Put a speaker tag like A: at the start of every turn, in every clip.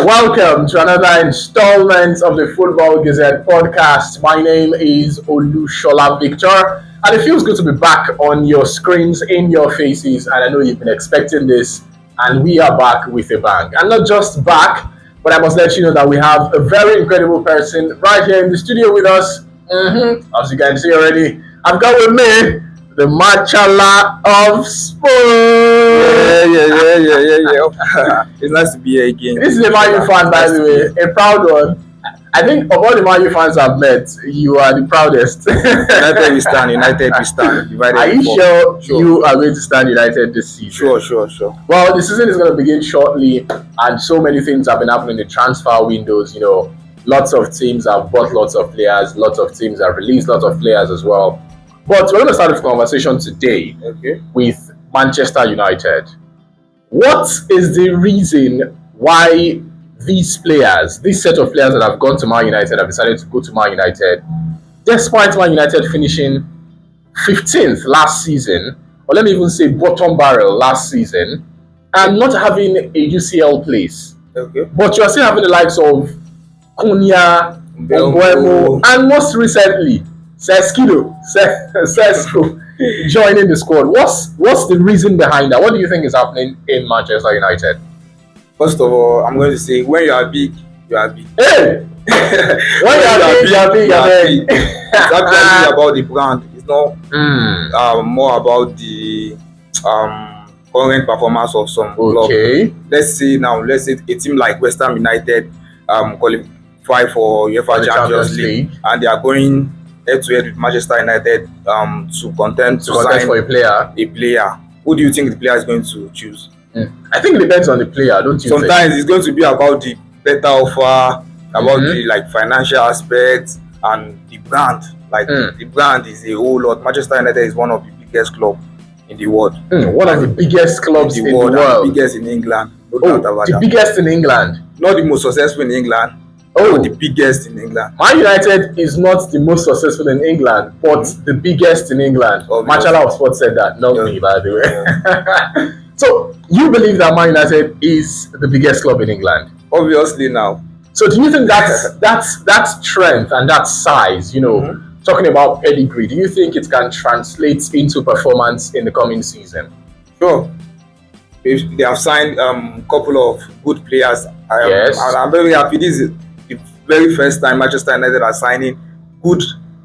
A: Welcome to another installment of the Football Gazette podcast. My name is Olushola Victor, and it feels good to be back on your screens, in your faces. And I know you've been expecting this, and we are back with a bang. And not just back, but I must let you know that we have a very incredible person right here in the studio with us. As you can see already, I've got with me the Machala of Sport.
B: Yeah. It's nice to be here again.
A: This is a Man U fan, by the way, a proud one. I think of all the Man U fans I've met, you are the proudest.
B: United we stand.
A: Are you sure you are going to stand United this season?
B: Sure.
A: Well, the season is going to begin shortly, and so many things have been happening in the transfer windows. You know, lots of teams have bought lots of players, lots of teams have released lots of players as well. But we're going to start this conversation today with Manchester United. What is the reason why these players, this set of players that have gone to Man United, have decided to go to Man United, despite Man United finishing 15th last season, or let me even say bottom barrel last season, and not having a UCL place? But you are still having the likes of Konya, Mbeumo, and most recently, Sesko joining the squad. What's the reason behind that? What do you think is happening in Manchester United?
B: First of all, I'm going to say, when you are big, you are big.
A: Hey! When you are big.
B: It's actually about the brand. It's not more about the current performance of some club. Let's say a team like West Ham United qualify for UEFA Champions League, and they are going head-to-head with Manchester United to contend to sign
A: for a player.
B: Who do you think the player is going to choose?
A: I think it depends on the player, don't you?
B: Sometimes it's going to be about the better offer, about the financial aspects and the brand. The brand is a whole lot. Manchester United is one of the biggest clubs in the world.
A: One of the biggest clubs in the world.
B: And the biggest in England.
A: The biggest in England.
B: Not the most successful in England. The biggest in England.
A: Man United is not the most successful in England, but the biggest in England. Machala of Sport said that, not me, by the way. So, you believe that Man United is the biggest club in England?
B: Obviously now.
A: So, do you think that strength and that size, talking about pedigree, do you think it can translate into performance in the coming season?
B: Sure. They have signed a couple of good players. I'm very happy. This is the very first time Manchester United are signing good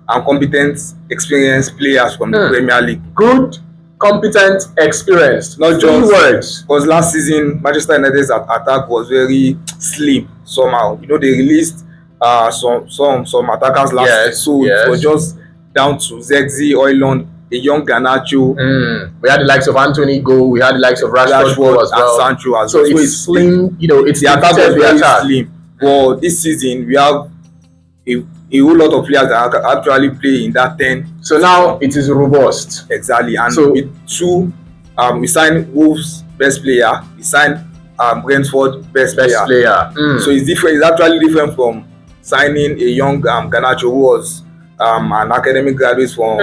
B: and competent, experienced players from the Premier League.
A: Good, competent, experienced.
B: Not just words. Because last season Manchester United's attack was very slim somehow. They released some attackers last season, so it was just down to Zexi, Højlund, a young Garnacho.
A: We had the likes of Anthony go. We had the likes of Rashford as well.
B: And Sancho as
A: well.
B: So
A: it's slim. It's
B: the attack was very slim. But this season we have a whole lot of players that actually play in that 10.
A: So now it is robust.
B: Exactly. And with two, we signed Wolves best player. We signed Brentford best player. So it's different. It's actually different from signing a young Garnacho who was an academic graduate from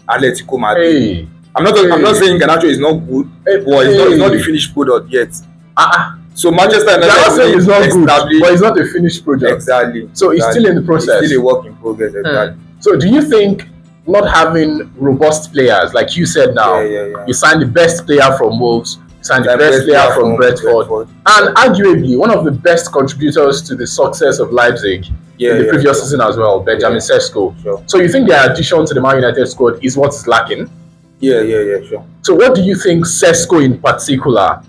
B: Atletico Madrid. I'm not saying Garnacho is not good, but it's not the finished product yet. So Manchester United
A: is not good, but it's not a finished project.
B: Exactly.
A: So it's still in the process.
B: It's still a work in progress. Exactly.
A: So do you think not having robust players, like you said now, you signed the best player from Wolves, you signed the best player from Brentford, and arguably one of the best contributors to the success of Leipzig in the previous season as well, Benjamin Sesko.
B: Sure.
A: So you think their addition to the Man United squad is what is lacking?
B: Sure.
A: So what do you think Sesko in particular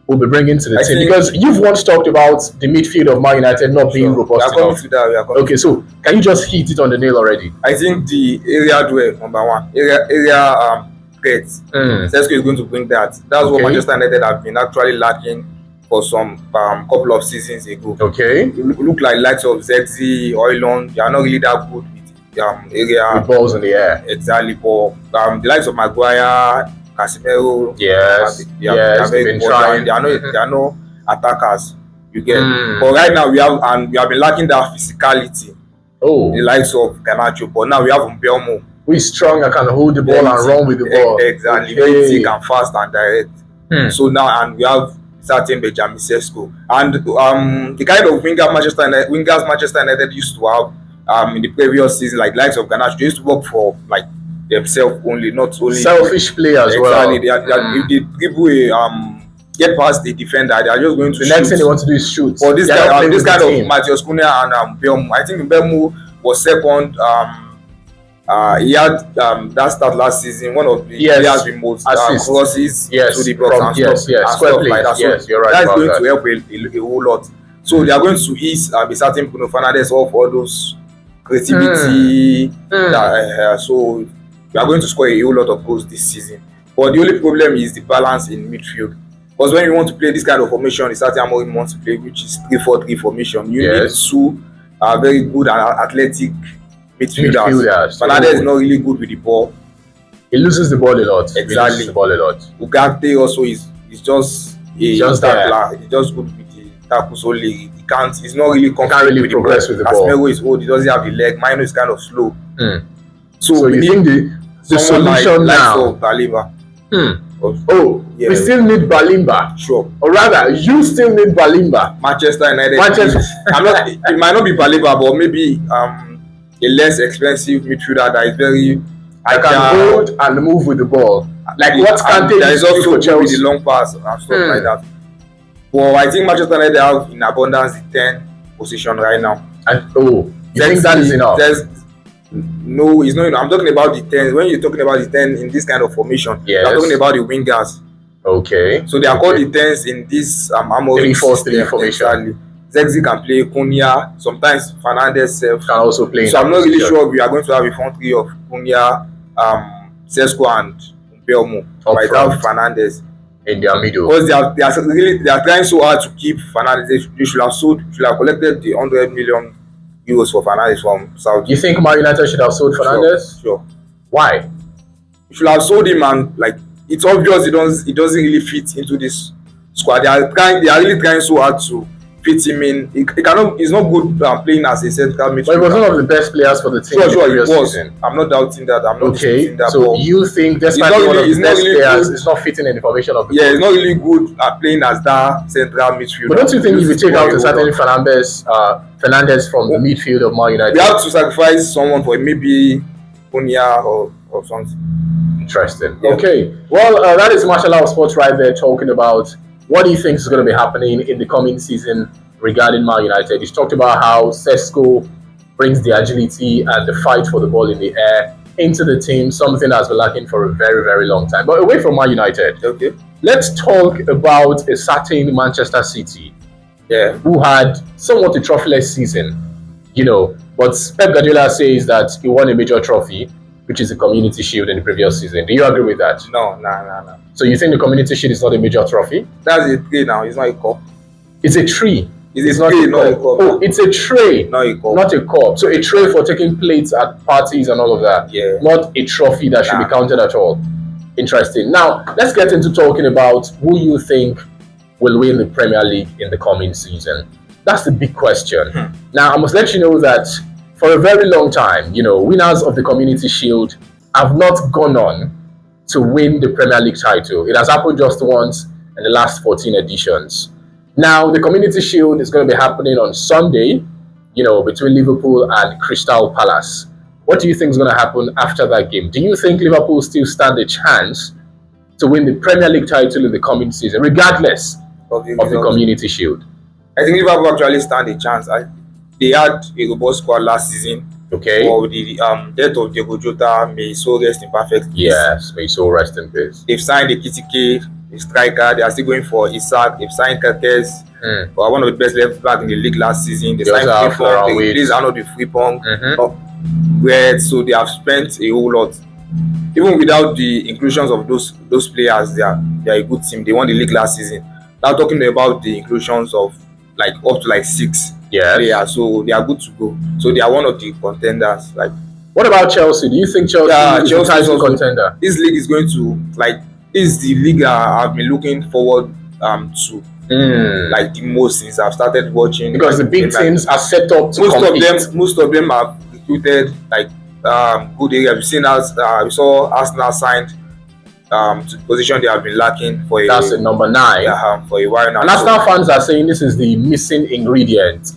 A: will be bringing to the team? Because you've once talked about the midfield of Man United not being robust enough. Okay, so can you just hit it on the nail already?
B: I think the area duel, number one, area threats. Sesko is going to bring that. That's what Manchester United have been actually lacking for some couple of seasons ago. Look like likes of Zexi, Højlund, they are not really that good with area.
A: With balls in the air.
B: Exactly. But the likes of Maguire, Casemiro,
A: they have been trying.
B: They are no attackers. You get. But right now we have been lacking that physicality. The likes of Garnacho, but now we have Mbeumo,
A: who is strong and can hold the ball and run with the ball.
B: Exactly. Very thick and fast and direct. So now, and we have certain Benjamin Sesko. And the kind of wingers Manchester United used to have in the previous season, like likes of Garnacho, they used to work for like themselves only, not only
A: selfish players.
B: Exactly. If they dribble get past the defender, they are just going to
A: the
B: shoot.
A: next thing they want to do is shoot.
B: For this kind of Matheus Cunha and Belmo, I think Belmo was second. He had that start last season. One of the players with most crosses to the box and stuff like that. So
A: you're right.
B: That's going to help a whole lot. So they are going to ease a certain Bruno Fernandes off all those creativity. So we are going to score a whole lot of goals this season. But the only problem is the balance in midfield. Because when you want to play this kind of formation, the starting Amorim wants to play, which is 3-4-3 formation. You need two very good and athletic midfielders. Fernandes is not really good with the ball.
A: He loses the ball a lot.
B: Exactly.
A: He loses the ball a lot.
B: Ugarte also is just tackler. He's just good with the tackles only. He's not really confident with
A: progress with the
B: ball. Casemiro is old. He doesn't have the leg. Mino is kind of slow.
A: So you think the solution now?
B: Baleba.
A: We still need Balimba.
B: Sure.
A: Or rather, you still need Balimba.
B: Manchester United. It might not be Balimba, but maybe a less expensive midfielder that is very
A: I can hold and move with the ball. Like what Kante
B: there is also
A: for Chelsea,
B: with the long pass and stuff like that. But I think Manchester United have in abundance the 10 position right now.
A: And you think that is enough?
B: No, it's not. I'm talking about the 10. When you're talking about the 10 in this kind of formation, you're talking about the wingers.
A: Okay.
B: So they are called the 10s in this Amorim
A: 3-4-3 formation.
B: Zexi can play, Cunha, sometimes Fernandes
A: can also play.
B: So I'm not really sure if we are going to have a front three of Cunha, Sesko and Belmo. Right now Fernandes
A: in their middle.
B: Because they are trying so hard to keep Fernandes. They should have collected the 100 million euros for Fernandes from Saudi.
A: You think Man United should have sold Fernandes?
B: Sure.
A: Why?
B: You should have sold him, and like it's obvious it doesn't really fit into this squad. They are really trying so hard to fit him in. He's not good playing as a central midfielder.
A: But he was one of the best players for the team.
B: Sure, he was. Season. I'm not doubting that. I'm not disputing that.
A: So you think despite being one of the best players, it's not fitting in the formation of the
B: team? He's not really good at playing as that central midfielder.
A: But don't you think if you take out a certain Fernandes from the midfield of Man United,
B: we have to sacrifice someone for maybe Cunha or something?
A: Interesting. Yeah. Okay. Well, that is Mashallah of Sports right there talking about what do you think is going to be happening in the coming season regarding Man United. He's talked about how Sesko brings the agility and the fight for the ball in the air into the team, something that's been lacking for a very, very long time. But away from Man United, let's talk about a certain Manchester City, who had somewhat a trophyless season, but Pep Guardiola says that he won a major trophy, which is the Community Shield in the previous season. Do you agree with that?
B: No.
A: So you think the Community Shield is not a major trophy?
B: That's a tray now. It's not a cup.
A: It's a tree.
B: It's not a cup.
A: Oh, it's a tray.
B: Not a cup.
A: Not a cup. So a tray for taking plates at parties and all of that.
B: Yeah.
A: Not a trophy that should be counted at all. Interesting. Now, let's get into talking about who you think will win the Premier League in the coming season. That's the big question. Now, I must let you know that for a very long time, winners of the Community Shield have not gone on to win the Premier League title. It has happened just once in the last 14 editions. Now, the Community Shield is going to be happening on Sunday, between Liverpool and Crystal Palace. What do you think is going to happen after that game? Do you think Liverpool still stand a chance to win the Premier League title in the coming season, regardless of the Community Shield?
B: I think Liverpool actually stand a chance. They had a robust squad last season.
A: Okay.
B: For the death of Diego Jota, may so rest in perfect peace.
A: Yes, may so rest in peace.
B: They've signed Ekitike, a striker. They are still going for Isak. They've signed Kerkez, one of the best left back in the league last season. They signed Frimpong. They replaced Arnold with Frimpong. So they have spent a whole lot. Even without the inclusions of those players, they are a good team. They won the league last season. Now talking about the inclusions of up to 6 players, so they are good to go. So they are one of the contenders.
A: What about Chelsea? Do you think Chelsea is a title contender?
B: This league is going to this is the league I've been looking forward to the most since I've started watching.
A: Because the big teams are set up to compete.
B: Most of them have recruited good areas. We saw Arsenal signed to the position they have been lacking for
A: That's a number 9.
B: Yeah, for a while now.
A: And Arsenal fans are saying this is the missing ingredient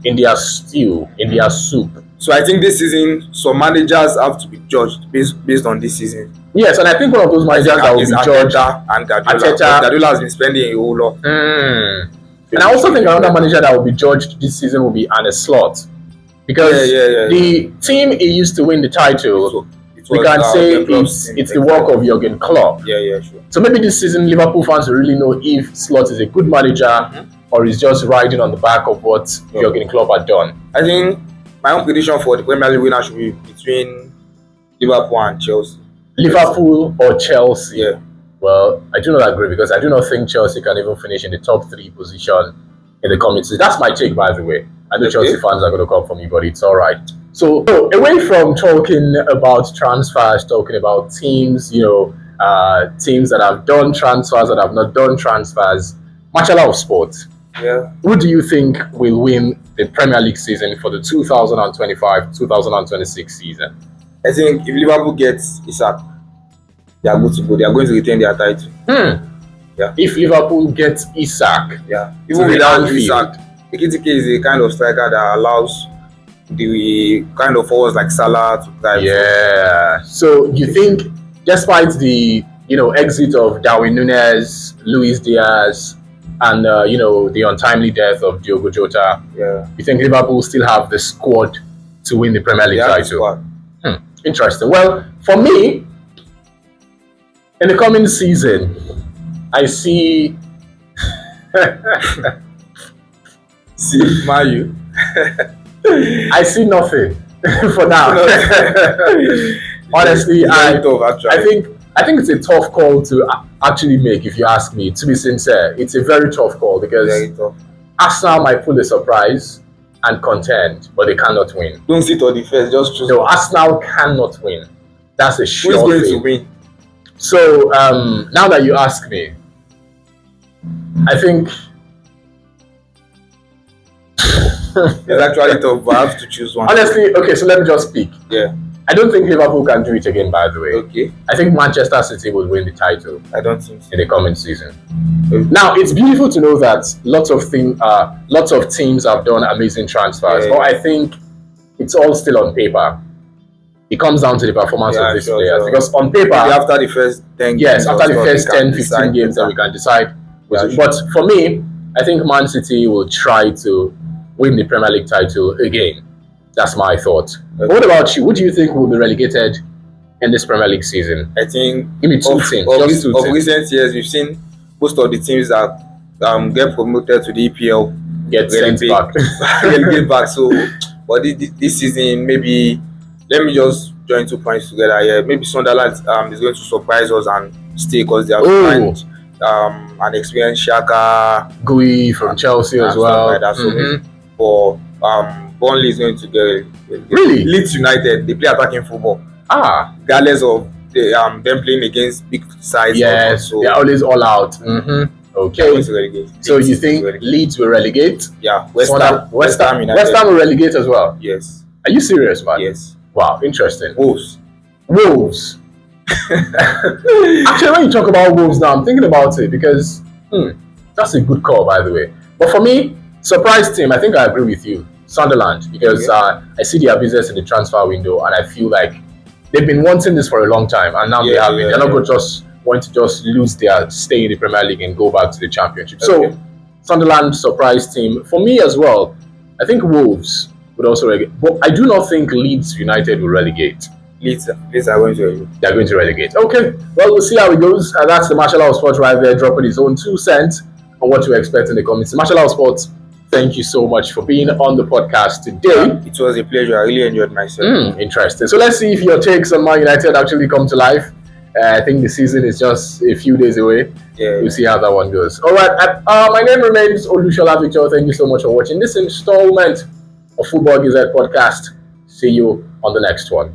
A: in their stew, in their soup.
B: So I think this season, some managers have to be judged based on this season.
A: Yes, and I think one of those managers that will be judged,
B: and Guardiola has been spending a whole lot.
A: And I also think another manager that will be judged this season will be Arne Slot, because the team he used to win the title, we can say it's the work of Jurgen Klopp.
B: Yeah, sure.
A: So maybe this season Liverpool fans will really know if Slot is a good manager or is just riding on the back of what Jurgen Klopp had done.
B: I think my own prediction for the Premier League winner should be between Liverpool and Chelsea.
A: Liverpool or Chelsea?
B: Yeah.
A: Well, I do not agree, because I do not think Chelsea can even finish in the top 3 position in the coming season. That's my take, by the way. I know Chelsea fans are going to come for me, but it's all right. So away from talking about transfers, talking about teams, teams that have done transfers, that have not done transfers, Machala of Sport.
B: Yeah.
A: Who do you think will win the Premier League season for the 2025-2026 season?
B: I think if Liverpool gets Isak, they are good to go. They are going to retain their title.
A: Yeah. If Liverpool gets Isak,
B: even without Isak, Ekitike is a kind of striker that allows the kind of forwards like Salah to thrive.
A: Yeah. So you think, despite the exit of Darwin Núñez, Luis Diaz, and the untimely death of Diogo Jota, you think Liverpool still have the squad to win the Premier League title? Interesting. Well, for me, in the coming season, I see
B: Mayu.
A: I see nothing for now. Honestly, I think it's a tough call to actually make, if you ask me. To be sincere, it's a very tough call, because Arsenal might pull a surprise and contend, but they cannot win.
B: Don't sit on the fence, just choose.
A: No, Arsenal cannot win. That's a sure
B: thing. Who is going
A: to
B: win?
A: So now that you ask me, I think
B: it's actually tough, but I have to choose one.
A: Honestly, okay, so let me just speak.
B: Yeah.
A: I don't think Liverpool can do it again, by the way.
B: Okay.
A: I think Manchester City will win the title.
B: I don't think so.
A: In the coming season. Now, it's beautiful to know that lots of teams have done amazing transfers, but I think it's all still on paper. It comes down to the performance of these players. Because on paper,
B: maybe after the first 10 games,
A: after the first 10, 15 games, then we can decide. But for me, I think Man City will try to win the Premier League title again. That's my thought. Okay. What about you? Who do you think will be relegated in this Premier League season?
B: I think
A: give me two teams.
B: Of recent years, we've seen most of the teams that get promoted to the EPL
A: get sent back.
B: Get back. So, but this season, maybe let me just join 2 points together here. Maybe Sunderland is going to surprise us and stay, because they have signed an experienced Xhaka,
A: Gui from Chelsea as well.
B: Like that. So for Burnley is going to get
A: really
B: Leeds United. They play attacking football. Regardless of them playing against big sides.
A: Yes, so they're always all out. Okay. So you think Leeds will relegate?
B: Yeah.
A: West Ham will relegate as well?
B: Yes.
A: Are you serious, man?
B: Yes.
A: Wow, interesting.
B: Wolves.
A: Actually, when you talk about Wolves now, I'm thinking about it, because that's a good call, by the way. But for me, surprise team, I think I agree with you. Sunderland, because I see their business in the transfer window, and I feel like they've been wanting this for a long time, and now they have it. They're not going to just want to just lose their stay in the Premier League and go back to the Championship. So Sunderland, surprise team. For me as well, I think Wolves would also relegate, but I do not think Leeds United will relegate.
B: Leeds are going to relegate.
A: They're going to relegate. Okay, well, we'll see how it goes. And that's the Machala of Sports right there, dropping his own 2 cents on what to expect in the comments. Machala of Sports, thank you so much for being on the podcast today.
B: It was a pleasure. I really enjoyed myself.
A: Interesting. So let's see if your takes on Man United actually come to life. I think the season is just a few days away. We'll see how that one goes. All right. My name remains Olushola Victor. Thank you so much for watching this installment of Football Gazette podcast. See you on the next one.